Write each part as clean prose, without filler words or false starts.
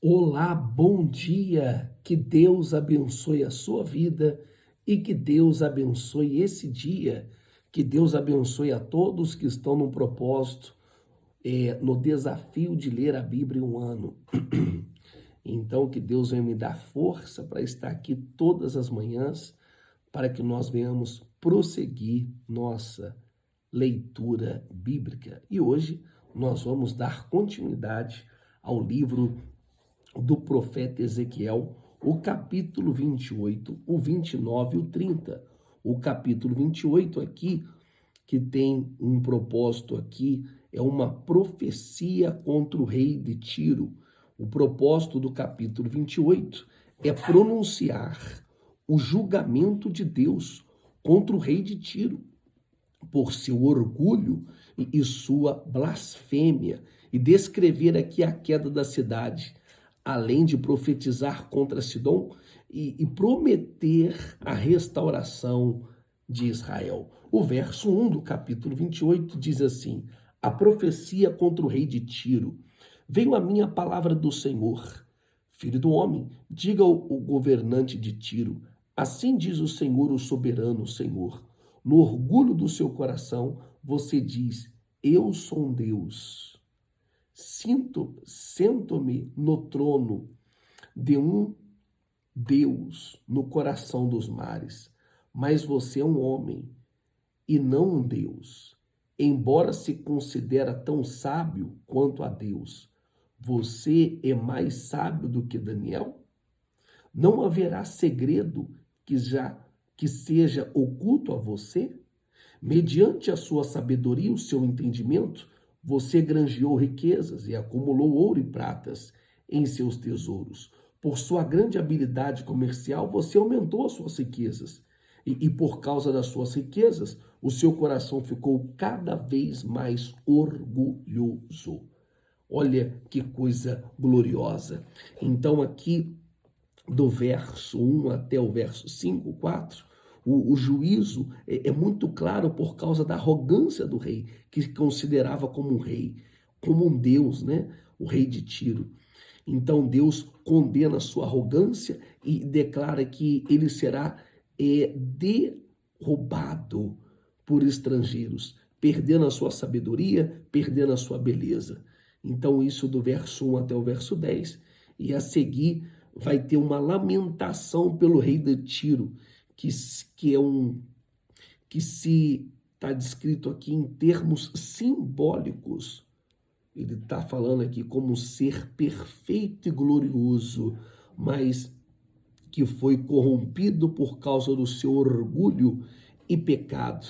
Olá, bom dia. Que Deus abençoe a sua vida e que Deus abençoe esse dia. Que Deus abençoe a todos que estão no propósito, no desafio de ler a Bíblia em um ano. Então, que Deus venha me dar força para estar aqui todas as manhãs, para que nós venhamos prosseguir nossa leitura bíblica. E hoje nós vamos dar continuidade ao livro do profeta Ezequiel, o capítulo 28, o 29 e o 30. O capítulo 28 aqui, que tem um propósito aqui, é uma profecia contra o rei de Tiro. O propósito do capítulo 28 é pronunciar o julgamento de Deus contra o rei de Tiro, por seu orgulho e sua blasfêmia, e descrever aqui a queda da cidade, além de profetizar contra Sidom e prometer a restauração de Israel. O verso 1 do capítulo 28 diz assim: a profecia contra o rei de Tiro. Veio a minha palavra do Senhor. Filho do homem, diga ao governante de Tiro, assim diz o Senhor, o soberano Senhor. No orgulho do seu coração, você diz, eu sou um Deus. Sento-me no trono de um Deus no coração dos mares. Mas você é um homem e não um Deus. Embora se considera tão sábio quanto a Deus, você é mais sábio do que Daniel? Não haverá segredo que seja oculto a você? Mediante a sua sabedoria e o seu entendimento, você granjeou riquezas e acumulou ouro e pratas em seus tesouros. Por sua grande habilidade comercial, você aumentou as suas riquezas. E por causa das suas riquezas, o seu coração ficou cada vez mais orgulhoso. Olha que coisa gloriosa. Então, aqui do verso 1 até o verso 5, 4, o juízo é muito claro por causa da arrogância do rei, que se considerava como um rei, como um Deus, né? O rei de Tiro. Então Deus condena a sua arrogância e declara que ele será derrubado por estrangeiros, perdendo a sua sabedoria, perdendo a sua beleza. Então isso do verso 1 até o verso 10. E a seguir vai ter uma lamentação pelo rei de Tiro, que se está descrito aqui em termos simbólicos. Ele está falando aqui como um ser perfeito e glorioso, mas que foi corrompido por causa do seu orgulho e pecado,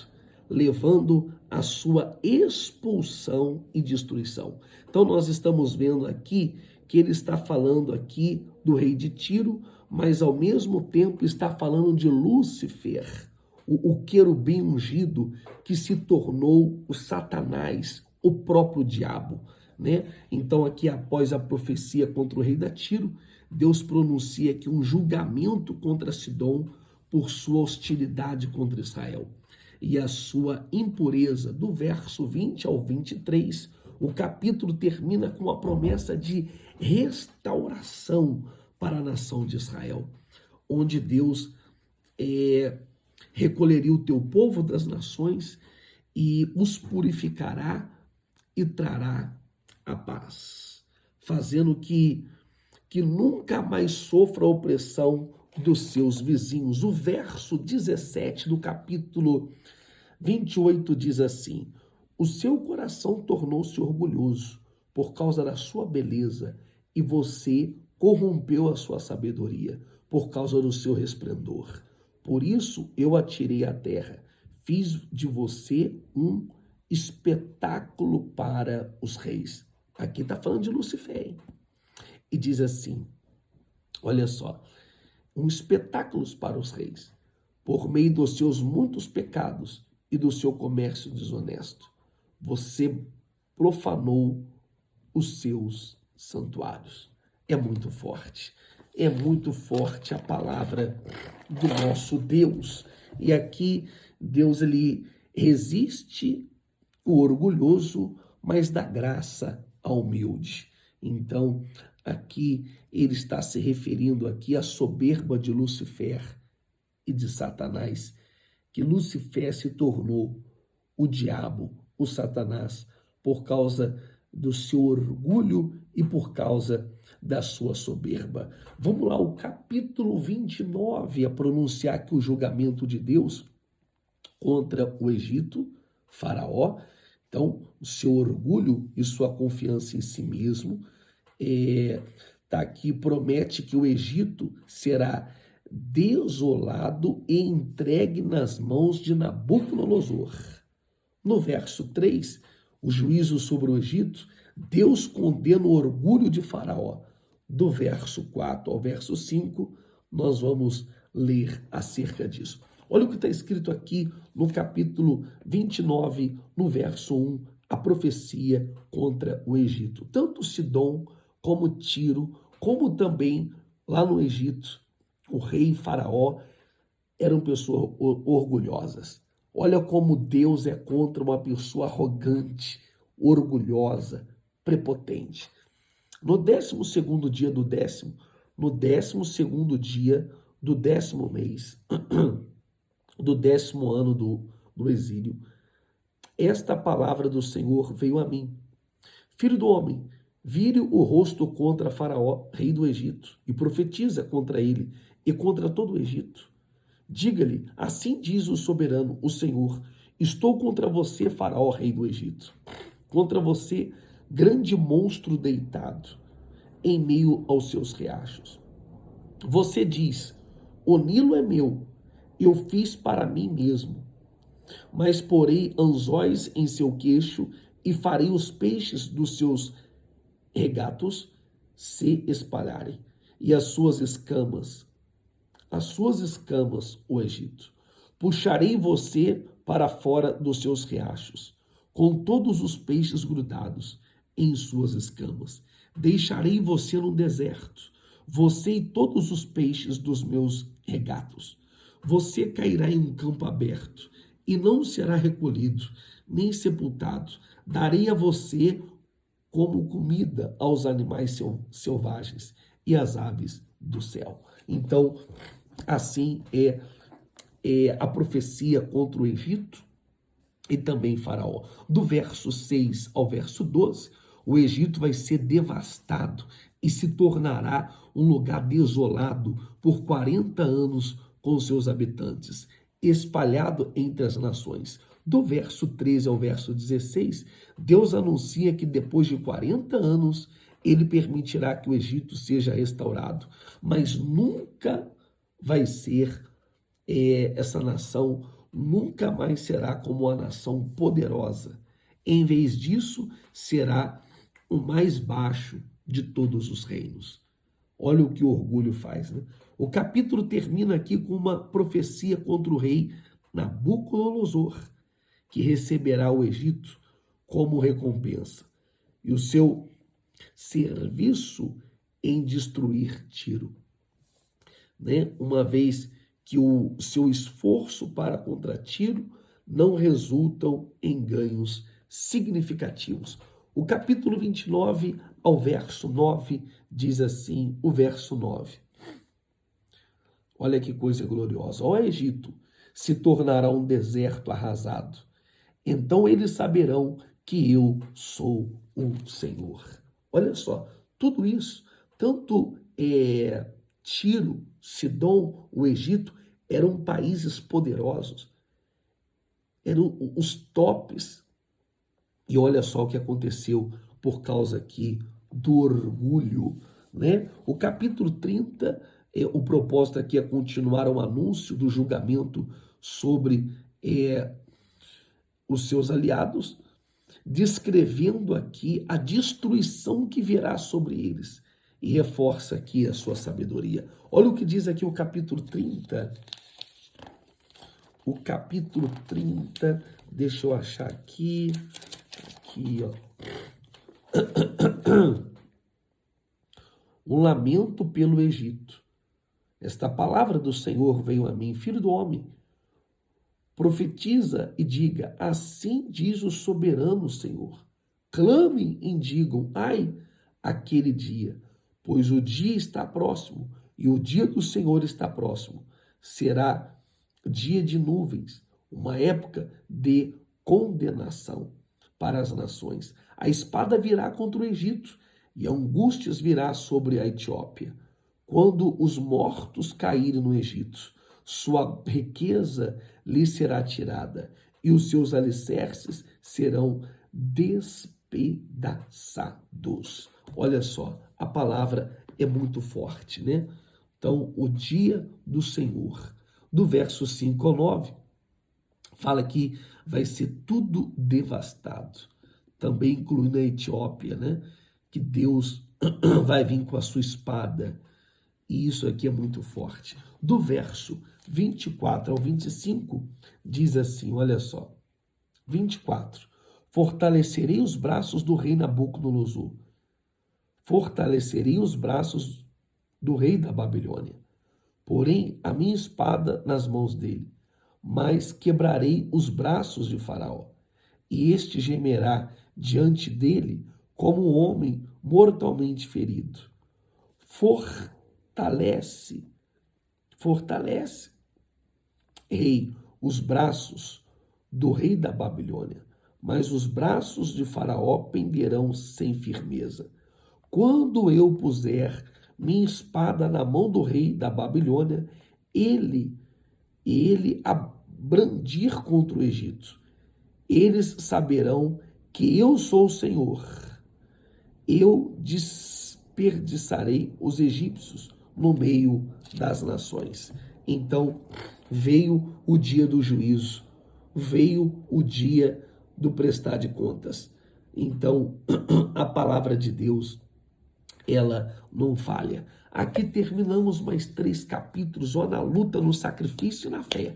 levando a sua expulsão e destruição. Então nós estamos vendo aqui que ele está falando aqui do rei de Tiro, mas ao mesmo tempo está falando de Lúcifer, o querubim ungido que se tornou o Satanás, o próprio diabo, né? Então aqui após a profecia contra o rei da Tiro, Deus pronuncia aqui um julgamento contra Sidom por sua hostilidade contra Israel e a sua impureza. Do verso 20 ao 23, o capítulo termina com a promessa de restauração para a nação de Israel, onde Deus recolheria o teu povo das nações e os purificará e trará a paz, fazendo que nunca mais sofra a opressão dos seus vizinhos. O verso 17 do capítulo 28 diz assim: o seu coração tornou-se orgulhoso por causa da sua beleza e você corrompeu a sua sabedoria por causa do seu resplendor. Por isso eu atirei à terra, fiz de você um espetáculo para os reis. Aqui está falando de Lúcifer, hein? E diz assim, olha só, um espetáculo para os reis, por meio dos seus muitos pecados e do seu comércio desonesto. Você profanou os seus santuários. É muito forte a palavra do nosso Deus. E aqui Deus ele resiste o orgulhoso, mas dá graça ao humilde. Então, aqui ele está se referindo aqui à soberba de Lúcifer e de Satanás, que Lúcifer se tornou o diabo, o Satanás, por causa do seu orgulho e por causa da sua soberba. Vamos lá, o capítulo 29, a pronunciar aqui o julgamento de Deus contra o Egito, Faraó. Então, o seu orgulho e sua confiança em si mesmo, tá aqui, promete que o Egito será desolado e entregue nas mãos de Nabucodonosor. No verso 3, o juízo sobre o Egito, Deus condena o orgulho de Faraó. Do verso 4 ao verso 5, nós vamos ler acerca disso. Olha o que está escrito aqui no capítulo 29, no verso 1, a profecia contra o Egito. Tanto Sidom como Tiro, como também lá no Egito, o rei Faraó eram pessoas orgulhosas. Olha como Deus é contra uma pessoa arrogante, orgulhosa, prepotente. No 12º dia do décimo, no 12º dia do 10º mês, do 10º ano do exílio, esta palavra do Senhor veio a mim. Filho do homem, vire o rosto contra Faraó, rei do Egito, e profetiza contra ele e contra todo o Egito. Diga-lhe, assim diz o soberano, o Senhor, estou contra você, Faraó, rei do Egito, contra você, grande monstro deitado em meio aos seus riachos. Você diz, o Nilo é meu, eu fiz para mim mesmo, mas porei anzóis em seu queixo e farei os peixes dos seus regatos se espalharem, e as suas escamas, o Egito. Puxarei você para fora dos seus riachos, com todos os peixes grudados em suas escamas. Deixarei você no deserto, você e todos os peixes dos meus regatos. Você cairá em um campo aberto e não será recolhido, nem sepultado. Darei a você como comida aos animais selvagens e às aves do céu. Então, assim é a profecia contra o Egito e também Faraó. Do verso 6 ao verso 12, o Egito vai ser devastado e se tornará um lugar desolado por 40 anos com seus habitantes, espalhado entre as nações. Do verso 13 ao verso 16, Deus anuncia que depois de 40 anos, ele permitirá que o Egito seja restaurado, mas nunca vai ser, essa nação nunca mais será como uma nação poderosa. Em vez disso, será o mais baixo de todos os reinos. Olha o que o orgulho faz, né? O capítulo termina aqui com uma profecia contra o rei Nabucodonosor, que receberá o Egito como recompensa, e o seu serviço em destruir Tiro, né? Uma vez que o seu esforço para contra Tiro não resultam em ganhos significativos. O capítulo 29 ao verso 9 diz assim, o verso 9. Olha que coisa gloriosa. Ó Egito, se tornará um deserto arrasado. Então eles saberão que eu sou o Senhor. Olha só, tudo isso, tanto Tiro, Sidom, o Egito, eram países poderosos, eram os tops. E olha só o que aconteceu por causa aqui do orgulho, né? O capítulo 30, o propósito aqui é continuar o anúncio do julgamento sobre os seus aliados, descrevendo aqui a destruição que virá sobre eles. E reforça aqui a sua sabedoria. Olha o que diz aqui o capítulo 30. O capítulo 30, deixa eu achar aqui, ó. Um lamento pelo Egito. Esta palavra do Senhor veio a mim, filho do homem. Profetiza e diga, assim diz o soberano Senhor. Clamem e digam, ai, aquele dia. pois o dia está próximo e o dia do Senhor está próximo. Será dia de nuvens, uma época de condenação para as nações. A espada virá contra o Egito e a angústias virá sobre a Etiópia. Quando os mortos caírem no Egito, sua riqueza lhe será tirada e os seus alicerces serão despedaçados. Olha só, a palavra é muito forte, né? Então, o dia do Senhor, do verso 5 ao 9, fala que vai ser tudo devastado, também incluindo a Etiópia, né? Que Deus vai vir com a sua espada. E isso aqui é muito forte. Do verso 24 ao 25, diz assim, olha só. 24. Fortalecerei os braços do rei Nabucodonosor. Fortalecerei os braços do rei da Babilônia. Porém, a minha espada nas mãos dele. Mas quebrarei os braços de Faraó. E este gemerá diante dele como um homem mortalmente ferido. Fortalece, rei, os braços do rei da Babilônia, mas os braços de Faraó penderão sem firmeza. Quando eu puser minha espada na mão do rei da Babilônia, ele a brandir contra o Egito, eles saberão que eu sou o Senhor. Eu desperdiçarei os egípcios no meio das nações. Então veio o dia do juízo, veio o dia do prestar de contas. Então a palavra de Deus, ela não falha. Aqui terminamos mais 3 capítulos, ó, na luta, no sacrifício e na fé.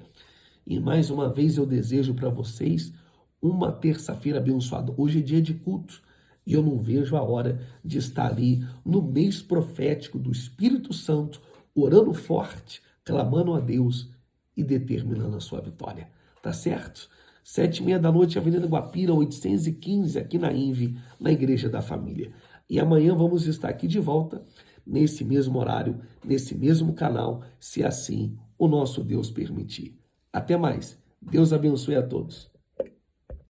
E mais uma vez eu desejo para vocês uma terça-feira abençoada. Hoje é dia de culto e eu não vejo a hora de estar ali no mês profético do Espírito Santo, orando forte, clamando a Deus e determinando a sua vitória. Tá certo? 7h30 da noite, Avenida Guapira, 815, aqui na INVE, na Igreja da Família. E amanhã vamos estar aqui de volta, nesse mesmo horário, nesse mesmo canal, se assim o nosso Deus permitir. Até mais. Deus abençoe a todos.